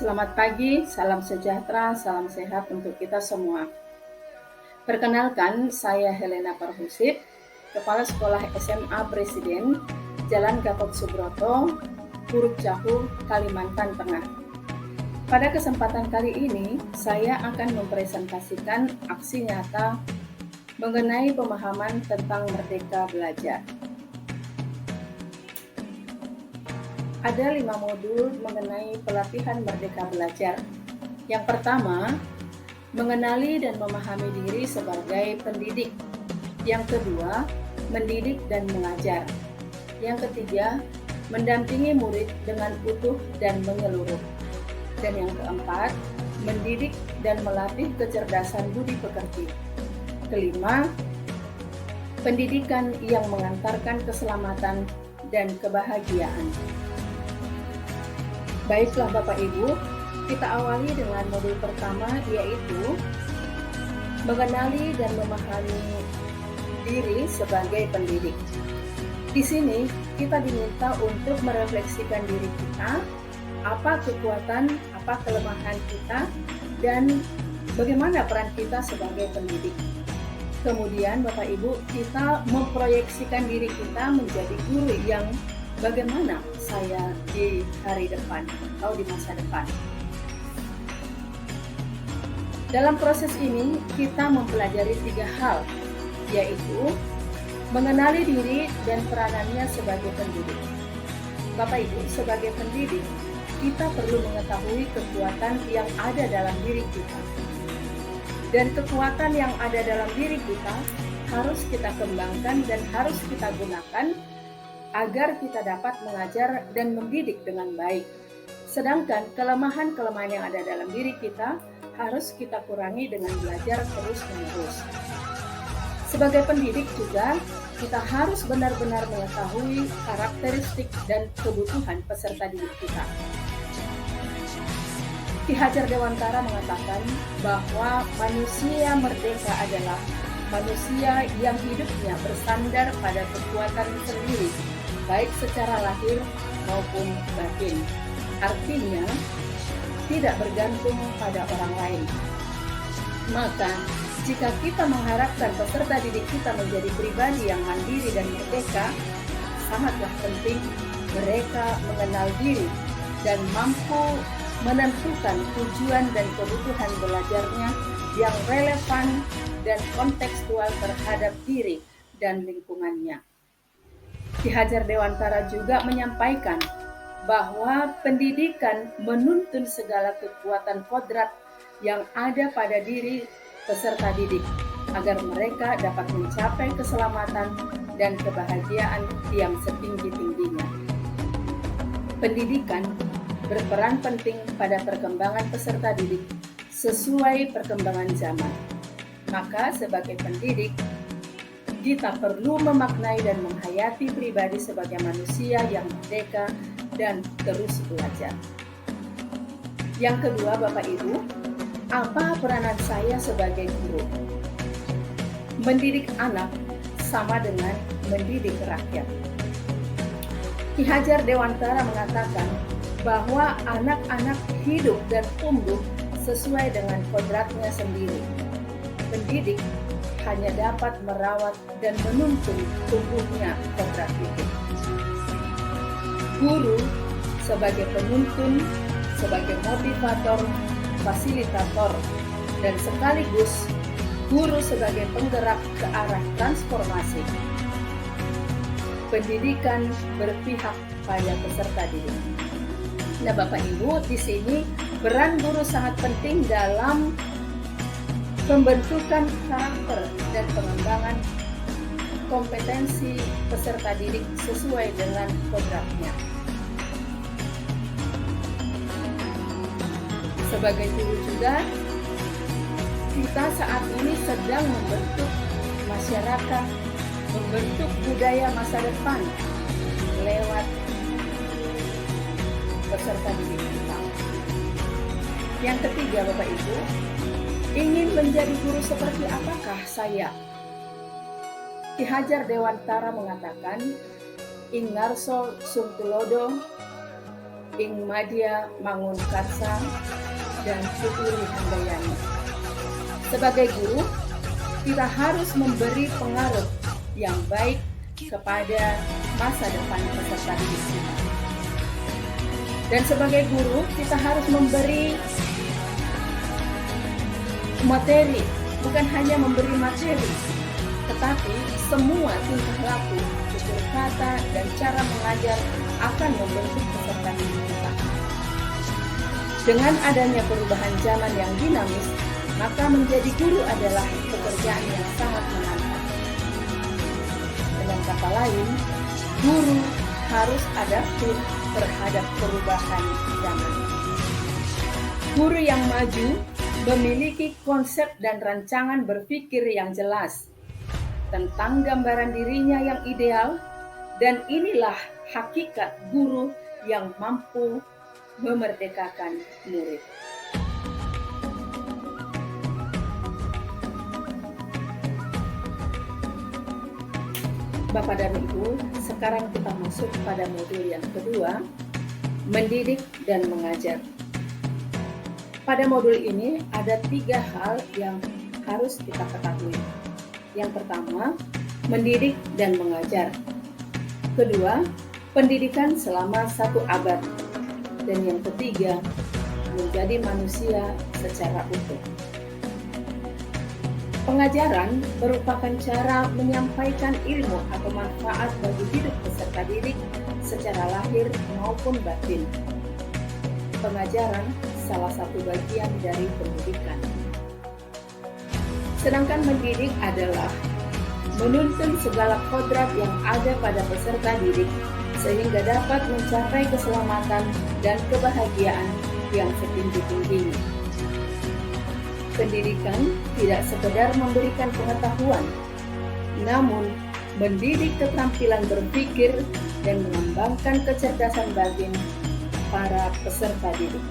Selamat pagi, salam sejahtera, salam sehat untuk kita semua. Perkenalkan, saya Helena Parhusip, Kepala Sekolah SMA Presiden, Jalan Gatot Subroto, Puruk Cahu, Kalimantan Tengah. Pada kesempatan kali ini, saya akan mempresentasikan aksi nyata mengenai pemahaman tentang Merdeka Belajar. Ada 5 modul mengenai pelatihan Merdeka Belajar. Yang pertama, mengenali dan memahami diri sebagai pendidik. Yang kedua, mendidik dan mengajar. Yang ketiga, mendampingi murid dengan utuh dan menyeluruh. Dan yang keempat, mendidik dan melatih kecerdasan budi pekerti. Kelima, pendidikan yang mengantarkan keselamatan dan kebahagiaan. Baiklah Bapak Ibu, kita awali dengan modul pertama, yaitu mengenali dan memahami diri sebagai pendidik. Di sini kita diminta untuk merefleksikan diri kita, apa kekuatan, apa kelemahan kita, dan bagaimana peran kita sebagai pendidik. Kemudian Bapak Ibu, kita memproyeksikan diri kita menjadi guru yang bagaimana saya di hari depan atau di masa depan. Dalam proses ini, kita mempelajari 3 hal, yaitu mengenali diri dan peranannya sebagai pendidik. Bapak Ibu, sebagai pendidik, kita perlu mengetahui kekuatan yang ada dalam diri kita. Dan kekuatan yang ada dalam diri kita harus kita kembangkan dan harus kita gunakan agar kita dapat mengajar dan mendidik dengan baik. Sedangkan kelemahan-kelemahan yang ada dalam diri kita harus kita kurangi dengan belajar terus-menerus. Sebagai pendidik juga, kita harus benar-benar mengetahui karakteristik dan kebutuhan peserta didik kita. Ki Hajar Dewantara mengatakan bahwa manusia merdeka adalah manusia yang hidupnya bersandar pada kekuatan sendiri, baik secara lahir maupun batin. Artinya, tidak bergantung pada orang lain. Maka, jika kita mengharapkan peserta didik kita menjadi pribadi yang mandiri dan merdeka, sangatlah penting mereka mengenal diri dan mampu menentukan tujuan dan kebutuhan belajarnya yang relevan dan kontekstual terhadap diri dan lingkungannya. Ki Hajar Dewantara juga menyampaikan bahwa pendidikan menuntun segala kekuatan kodrat yang ada pada diri peserta didik agar mereka dapat mencapai keselamatan dan kebahagiaan yang setinggi-tingginya. Pendidikan berperan penting pada perkembangan peserta didik sesuai perkembangan zaman. Maka sebagai pendidik, kita perlu memaknai dan menghayati pribadi sebagai manusia yang merdeka dan terus belajar. Yang kedua, Bapak Ibu, apa peranan saya sebagai guru? Mendidik anak sama dengan mendidik rakyat. Ki Hajar Dewantara mengatakan bahwa anak-anak hidup dan tumbuh sesuai dengan kodratnya sendiri. Pendidik hanya dapat merawat dan menuntun tumbuhnya kodrat itu. Guru sebagai penuntun, sebagai motivator, fasilitator, dan sekaligus guru sebagai penggerak ke arah transformasi. Pendidikan berpihak pada peserta didik. Nah, Bapak Ibu, di sini peran guru sangat penting dalam pembentukan karakter dan pengembangan kompetensi peserta didik sesuai dengan kodratnya. Sebagai guru juga, kita saat ini sedang membentuk masyarakat, membentuk budaya masa depan lewat peserta didik kita. Yang ketiga, Bapak Ibu, ingin menjadi guru seperti apakah saya? Ki Hajar Dewantara mengatakan, Ingarso sumtulodo Ing Madya Mangunkarsa, dan Putri Handayani. Sebagai guru, kita harus memberi pengaruh yang baik kepada masa depan peserta didik kita. Dan sebagai guru, kita harus memberi materi, bukan hanya memberi materi, tetapi semua tingkah laku, tutur kata, dan cara mengajar akan membentuk peserta didik kita. Dengan adanya perubahan zaman yang dinamis, maka menjadi guru adalah pekerjaan yang sangat menantang. Dengan kata lain, guru harus adaptif terhadap perubahan zaman. Guru yang maju memiliki konsep dan rancangan berpikir yang jelas tentang gambaran dirinya yang ideal, dan inilah hakikat guru yang mampu memerdekakan murid. Bapak dan Ibu, sekarang kita masuk pada modul yang kedua, mendidik dan mengajar. Pada modul ini ada 3 hal yang harus kita ketahui. Yang pertama, mendidik dan mengajar. Kedua, pendidikan selama 1 abad. Dan yang ketiga, menjadi manusia secara utuh. Pengajaran merupakan cara menyampaikan ilmu atau manfaat bagi hidup peserta didik secara lahir maupun batin. Pengajaran salah satu bagian dari pendidikan. Sedangkan mendidik adalah menuntun segala kodrat yang ada pada peserta didik sehingga dapat mencapai keselamatan dan kebahagiaan yang setinggi-tingginya. Pendidikan tidak sekedar memberikan pengetahuan, namun mendidik keterampilan berpikir dan mengembangkan kecerdasan batin para peserta didik.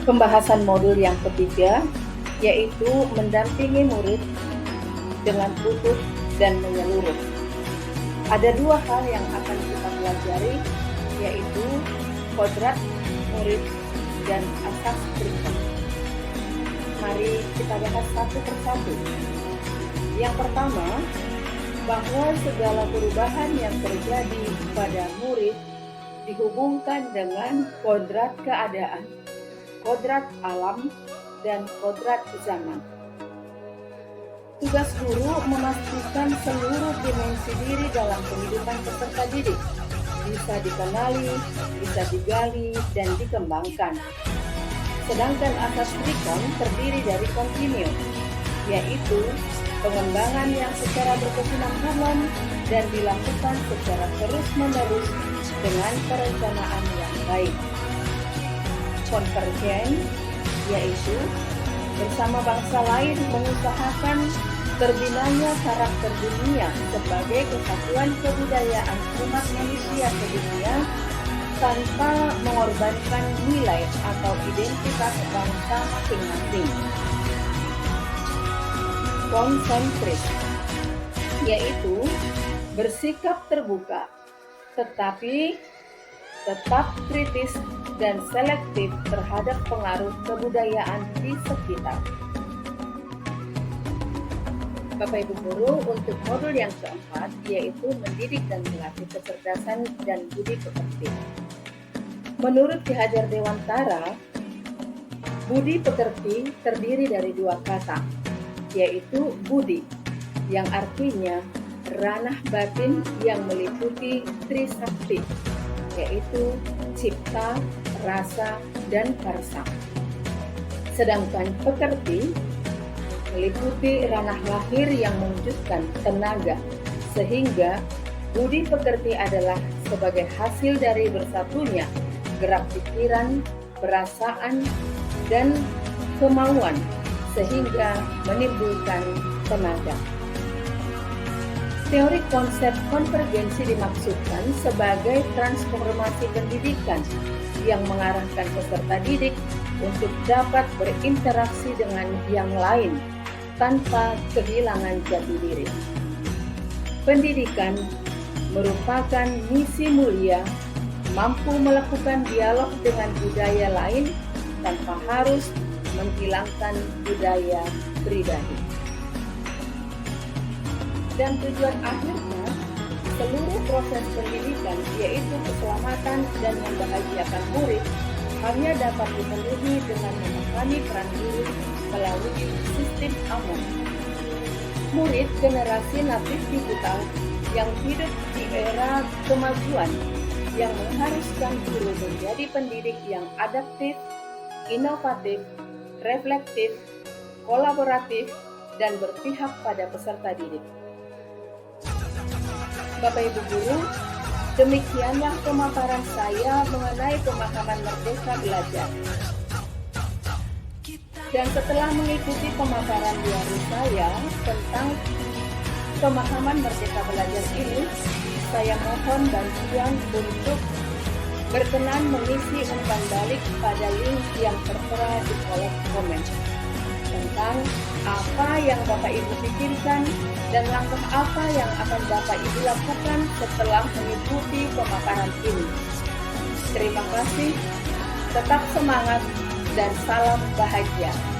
Pembahasan modul yang ketiga yaitu mendampingi murid dengan utuh dan menyeluruh. Ada 2 hal yang akan kita pelajari, yaitu kodrat murid dan asas prinsip. Mari kita bahas satu persatu. Yang pertama, bahwa segala perubahan yang terjadi pada murid dihubungkan dengan kodrat keadaan, kodrat alam, dan kodrat zaman. Tugas guru memastikan seluruh dimensi diri dalam kehidupan peserta didik bisa dikenali, bisa digali, dan dikembangkan. Sedangkan asas trikon terdiri dari kontinu, yaitu pengembangan yang secara berkesinambungan dan dilakukan secara terus-menerus dengan perencanaan yang baik. Konvergen, yaitu bersama bangsa lain mengusahakan terbinanya karakter dunia sebagai kesatuan kebudayaan umat manusia sedunia tanpa mengorbankan nilai atau identitas bangsa masing-masing. Konsentris, yaitu bersikap terbuka, tetapi tetap kritis dan selektif terhadap pengaruh kebudayaan di sekitar. Bapak Ibu Guru, untuk modul yang keempat yaitu mendidik dan melatih kecerdasan dan budi pekerti. Menurut Ki Hajar Dewantara, budi pekerti terdiri dari 2 kata, yaitu budi, yang artinya ranah batin yang meliputi trisakti, yaitu cipta, rasa, dan karsa. Sedangkan pekerti meliputi ranah lahir yang mewujudkan tenaga, sehingga budi pekerti adalah sebagai hasil dari bersatunya gerak pikiran, perasaan, dan kemauan, sehingga menimbulkan tenaga. Teori konsep konvergensi dimaksudkan sebagai transformasi pendidikan yang mengarahkan peserta didik untuk dapat berinteraksi dengan yang lain tanpa kehilangan jati diri. Pendidikan merupakan misi mulia, mampu melakukan dialog dengan budaya lain tanpa harus menghilangkan budaya pribadi. Dan tujuan akhirnya, seluruh proses pendidikan, yaitu keselamatan dan membahagiakan murid, hanya dapat dipenuhi dengan memahami peran guru melalui sistem aman. Murid generasi natif digital yang hidup di era kemajuan yang mengharuskan guru menjadi pendidik yang adaptif, inovatif, reflektif, kolaboratif, dan berpihak pada peserta didik. Bapak Ibu Guru, demikianlah pemaparan saya mengenai pemahaman Merdeka Belajar. Dan setelah mengikuti pemaparan dari saya tentang pemahaman Merdeka Belajar ini, saya mohon bantuan untuk berkenan mengisi umpan balik pada link yang tertera di kolom komen tentang apa yang Bapak Ibu pikirkan dan langkah apa yang akan Bapak Ibu lakukan setelah mengikuti pemaparan ini. Terima kasih, tetap semangat, dan salam bahagia.